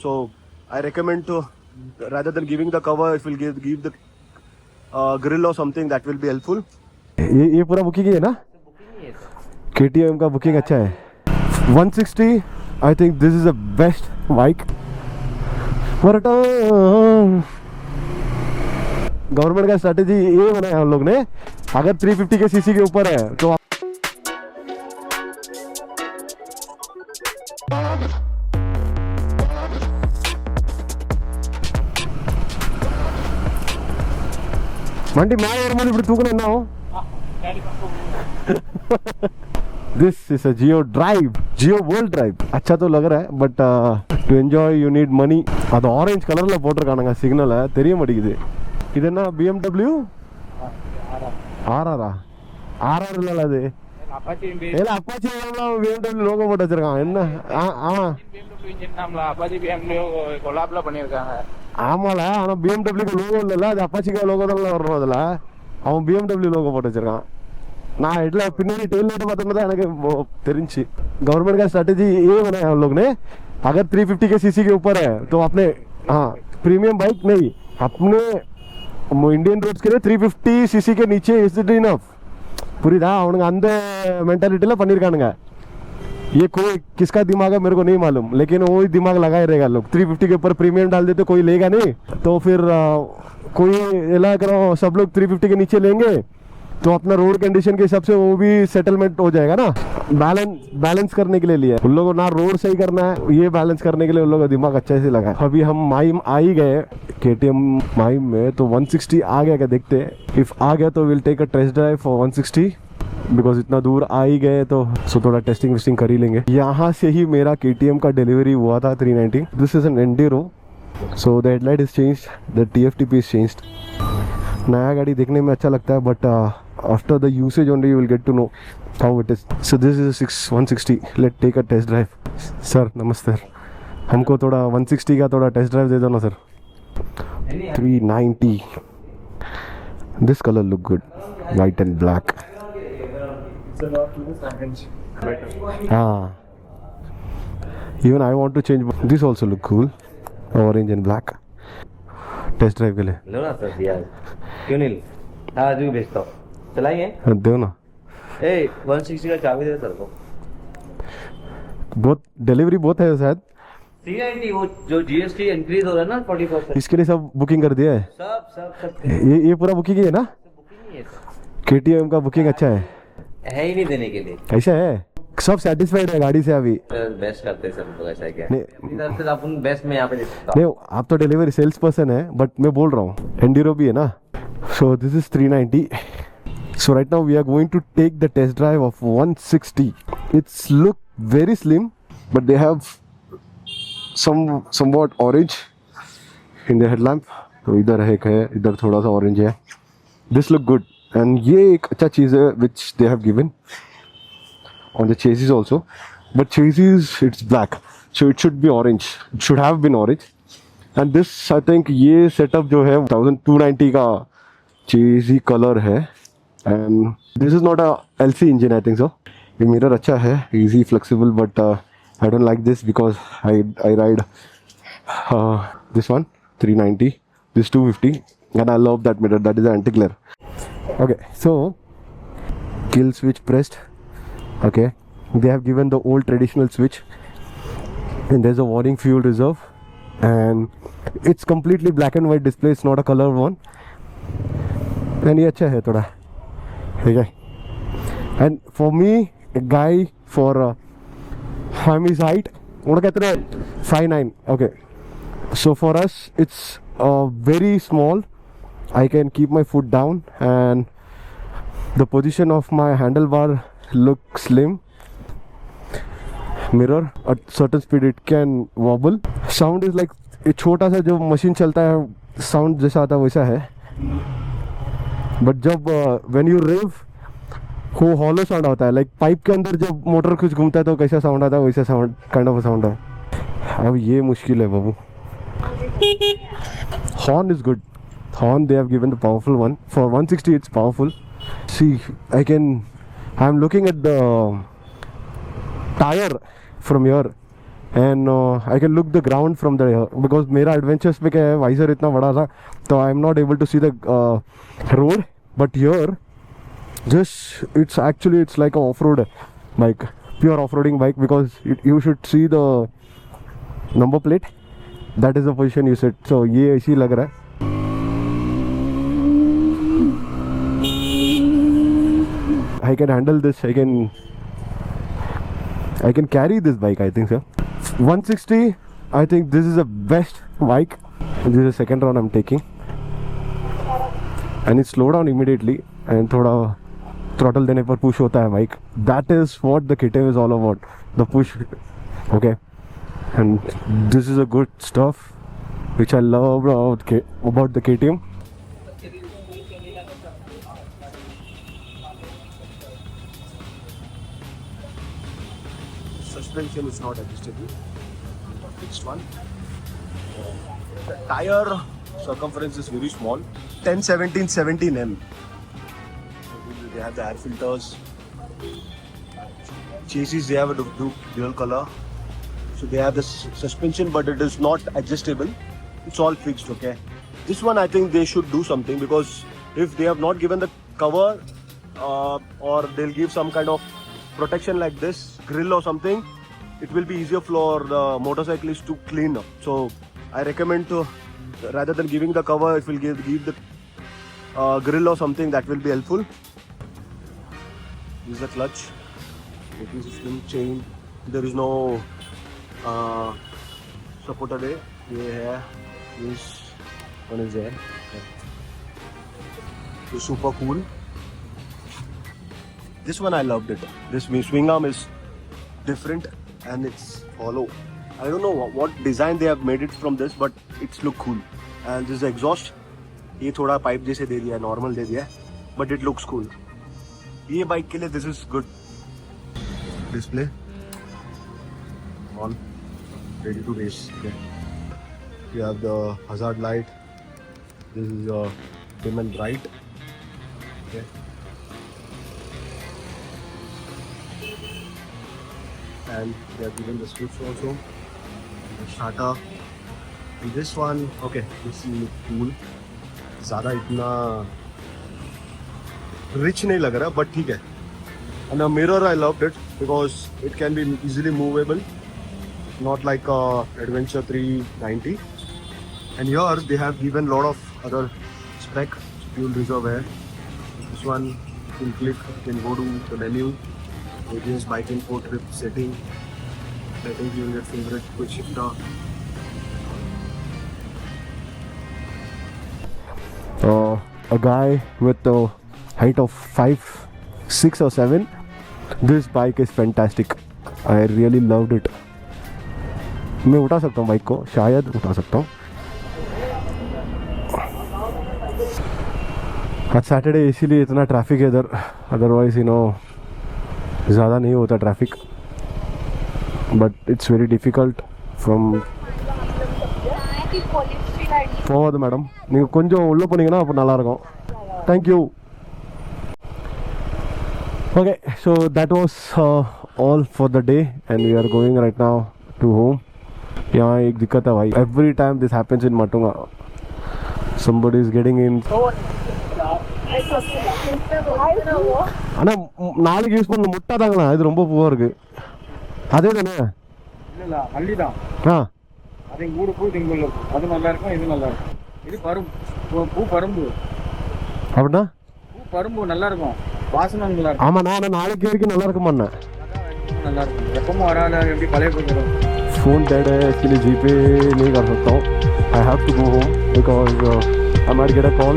So I recommend to, rather than giving the cover, if we'll give the grill or something, that will be helpful. ये पूरा booking ही है ना? KTM का booking अच्छा है. 160, I think this is the best bike. Government का strategy ये बनाया हम लोग ने, अगर 350 के सीसी के ऊपर है तो मंडी मैं ఇప్పుడు తూకున్నావు. This is a Geo Drive, Geo World Drive. अच्छा तो लग रहा है, but to enjoy you need money. அது ஆரஞ்சு கலர்ல போட்டிருக்கானுங்க சிக்னலை, தெரிய மாட்டேங்குது. இது என்ன BMW RR RR இல்ல அது அப்பாச்சி BMW லோகோ போட்டு வச்சிருக்கான். என்ன ஆமா அப்பாச்சி BMW கொலாப்ல பண்ணிருக்காங்க. ஆமால, ஆனா BMW க்கு லோகோ இல்லல, அது அப்பாச்சிக்கு லோகோ தான் வரும். அதுல அவன் BMW லோகோ போட்டு வச்சிருக்கான். நான் हेडला பின்னாடி टेल लाइट பார்த்தா தான் எனக்கு தெரிஞ்சு. गवर्नमेंट का स्ट्रेटेजी ये बनाया हम लोग ने, अगर 350 के सीसी के ऊपर है तो अपने प्रीमियम बाइक नहीं, अपने इंडियन रोड्स के लिए 350 सीसी के नीचे इज इट इनफ. புரியுதா? அவனுங்க அந்த மென்டாலிட்டில பண்ணிருக்கானுங்க. ये कोई किसका दिमाग है मेरे को नहीं मालूम, लेकिन वही दिमाग लगाए रहेगा लोग. 350 के ऊपर प्रीमियम डाल देते कोई लेगा नहीं, तो फिर कोई एला करो सब लोग 350 के नीचे लेंगे, तो अपना रोड कंडीशन के हिसाब से वो भी सेटलमेंट हो जाएगा ना. बैलेंस करने के लिए लिया उन लोगों, ना रोड सही करना है, ये बैलेंस करने के लिए उन लोगों का दिमाग अच्छा से लगा. अभी हम माइम आ ही गए KTM माइम में, तो 160 आ गया क्या देखते हैं. इफ आ गया तो will take a test drive for 160, because इतना दूर आ ही गए तो थोड़ा टेस्टिंग वेस्टिंग कर ही लेंगे. यहाँ से ही मेरा KTM का डिलीवरी हुआ था 390. दिस इज एन एंडीरो, so the headlight is changed, the TFTP is changed. नया गाड़ी देखने में अच्छा लगता है, but after the usage only you will get to know how it is. So this is 160. Let take a test drive. Sir नमस्ते, हमको थोड़ा 160 का थोड़ा टेस्ट ड्राइव दे दो ना sir. 390. This colour look good, white and black. हाँ, even I want to change. This also look cool, orange and black. Test drive के लिए लो ना सर. दिया क्यों नहीं? आज भी भेजता हूँ, चलाएंगे. दो ना. 160 का चाबी दे सर को. बहुत डिलीवरी बहुत है शायद. 390 वो जो GST इंक्रीज हो रहा है ना 40%, इसके लिए सब बुकिंग कर दिया है. सब ये पूरा बुकिंग ही है ना. बुकिंग ही है. KTM का बुकिंग अच्छा है ही नहीं देने के लिए. ऐसा है, सब सेटिस्फाइड है गाड़ी से. अभी बेस्ट करते हैं सब लोग. ऐसा है क्या? नहीं, अपन बेस्ट में यहाँ पे नहीं, आप तो डिलीवरी सेल्स पर्सन है, बट मैं बोल रहा हूँ एंडीरो भी है ना. So this is 390. So right now we are going to take the test drive of 160. It's look very slim, but they have somewhat orange in the headlamp. तो इधर एक है, इधर थोड़ा सा ऑरेंज है. दिस लुक गुड, एंड ये एक अच्छा चीज़ है which they have given on the chassis also, but chassis it's black, so it should be orange. It should have been orange. And this I think ये setup जो है 1290 का chassis color है, and this is not a LC engine I think so. ये mirror अच्छा है, easy flexible, but I don't like this because I ride this one 390, this 250, and I love that mirror. That is an anti-glare. Okay, so kill switch pressed. Okay, they have given the old traditional switch, and there's a warning fuel reserve, and it's completely black and white display. It's not a color one, and ये अच्छा है थोड़ा. Okay, and for me, a guy for I'm his height, what कहते हैं 5'9". Okay, so for us it's very small. I can keep my foot down, and the position of my handlebar looks slim. Mirror at certain speed it can wobble. Sound is like एक छोटा सा जो machine चलता है sound जैसा आता है वैसा है, बट जब when you rev वो हॉलो साउंड आता है. लाइक पाइप के अंदर जब मोटर कुछ घूमता है तो कैसा साउंड आता है वैसा साउंड काइंड ऑफ साउंड है. अब ये मुश्किल है बाबू. Horn is good. Horn they have given the powerful one for 160. It's powerful. See I am looking at the tyre from here. and I can look the ground from there because मेरा adventures पे क्या है visor इतना बड़ा था तो I am not able to see the road, but here just it's like a off-road bike, pure off-roading bike, because you should see the number plate, that is the position you sit. So ये ऐसी लग रहा है. I can handle this. I can carry this bike, I think so. 160, I think this is the best bike. This is the second round I'm taking, and it slowed down immediately and थोड़ा throttle देने पर push होता है bike. That is what the KTM is all about, the push. Okay, and this is a good stuff which I love about the KTM. Suspension is not adjustable. Next one. The tire circumference is very small. 10, 17, 17 M. They have the air filters. Chassis, they have a dual color. So they have the suspension, but it is not adjustable. It's all fixed, okay? This one, I think they should do something, because if they have not given the cover or they'll give some kind of protection like this, grill or something, it will be easier for the motorcyclist to clean up. So I recommend to, rather than giving the cover, it will give the grill or something, that will be helpful. This is the clutch. It is a slim chain. There is no supporter there. Yeah, this one is there. It's super cool. This one I loved it. This swing arm is different and it's hollow. I don't know what design they have made it from this, but it's look cool. And this is the exhaust. ये थोड़ा pipe जैसे दे दिया, normal दे दिया, but it looks cool. ये bike के लिए this is good. Display on, ready to race. Okay. You have the hazard light. This is your dim and bright. Okay. And they have given the switch also, the starter. And this one, okay, this is cool. ज़्यादा इतना rich नहीं लग रहा, but ठीक है. And the mirror, I loved it because it can be easily movable, not like Adventure 390. And here they have given lot of other specs. Fuel reserve air. This one you can click, you can go to the menu. ABS, bike info, trip setting, letting you your favorite quick shifter. A guy with the height of 5, 6 or 7. This bike is fantastic. I really loved it. मैं उठा सकता हूँ bike को, शायद उठा सकता हूँ. आज सैटरडे इसीलिए इतना ट्रैफिक है इधर, अदरवाइज ज़्यादा नहीं होता traffic, but it's very difficult from போகாது மேடம். நீங்கள் கொஞ்சம் உள்ளே போனீங்கன்னா அப்போ நல்லாயிருக்கும். Thank you. Okay, so that was all for the day and we are going right now to home. यहाँ एक दिक्कत है भाई, every time this happens in Matunga, somebody is getting in. ஆனால் நாளைக்கு யூஸ் பண்ண முட்டை தாங்கண்ணா, இது ரொம்ப பூவாக இருக்குது. அதே தானே? இல்லை அள்ளி தான். அது மூணு பூ திங்குள்ள இருக்கும், அது நல்லா இருக்கும், இது நல்லா இருக்கும். இது பூ பரும்பு அப்படின்னா பூ பரும்பு நல்லா இருக்கும், வாசனை நல்லா இருக்கும். ஆமாம், நான் நாளைக்கு வரைக்கும் நல்லா இருக்குமாண்ணா, நல்லா இருக்கும். எப்பவும் வராது, எப்படி பழைய பூ. फ़ोन डेड है, इसके लिए जीपे नहीं कर सकता हूँ. I have to go home because I might get a call.